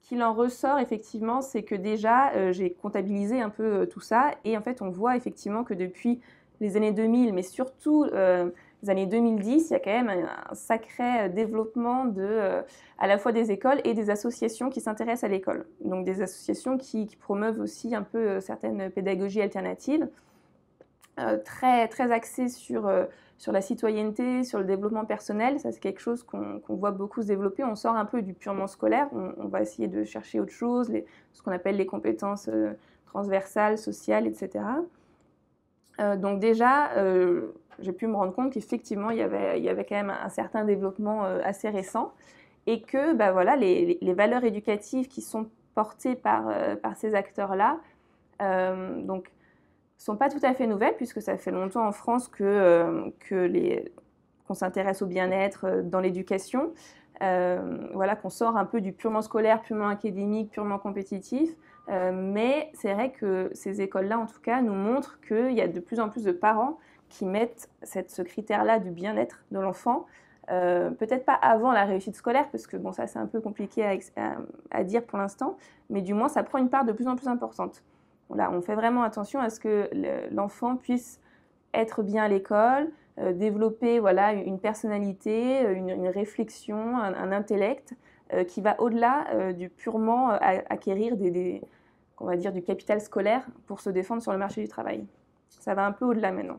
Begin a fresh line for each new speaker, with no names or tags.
Ce qu'il en ressort effectivement, c'est que déjà, j'ai comptabilisé un peu tout ça et en fait, on voit effectivement que depuis les années 2000, mais surtout les années 2010, il y a quand même un sacré développement à la fois des écoles et des associations qui s'intéressent à l'école. Donc des associations qui promeuvent aussi un peu certaines pédagogies alternatives, très axées sur la citoyenneté, sur le développement personnel. Ça, c'est quelque chose qu'on voit beaucoup se développer. On sort un peu du purement scolaire. On va essayer de chercher autre chose, ce qu'on appelle les compétences transversales, sociales, etc. Donc déjà, j'ai pu me rendre compte qu'effectivement, il y avait quand même un certain développement assez récent et que bah, voilà, les valeurs éducatives qui sont portées par ces acteurs-là, donc sont pas tout à fait nouvelles, puisque ça fait longtemps en France qu'on s'intéresse au bien-être dans l'éducation, voilà, qu'on sort un peu du purement scolaire, purement académique, purement compétitif. Mais c'est vrai que ces écoles-là, en tout cas, nous montrent qu'il y a de plus en plus de parents qui mettent ce critère-là du bien-être de l'enfant, peut-être pas avant la réussite scolaire, parce que bon, ça c'est un peu compliqué à dire pour l'instant, mais du moins ça prend une part de plus en plus importante. Là, on fait vraiment attention à ce que l'enfant puisse être bien à l'école, développer voilà, une personnalité, une réflexion, un intellect qui va au-delà du purement acquérir on va dire, du capital scolaire pour se défendre sur le marché du travail. Ça va un peu au-delà maintenant.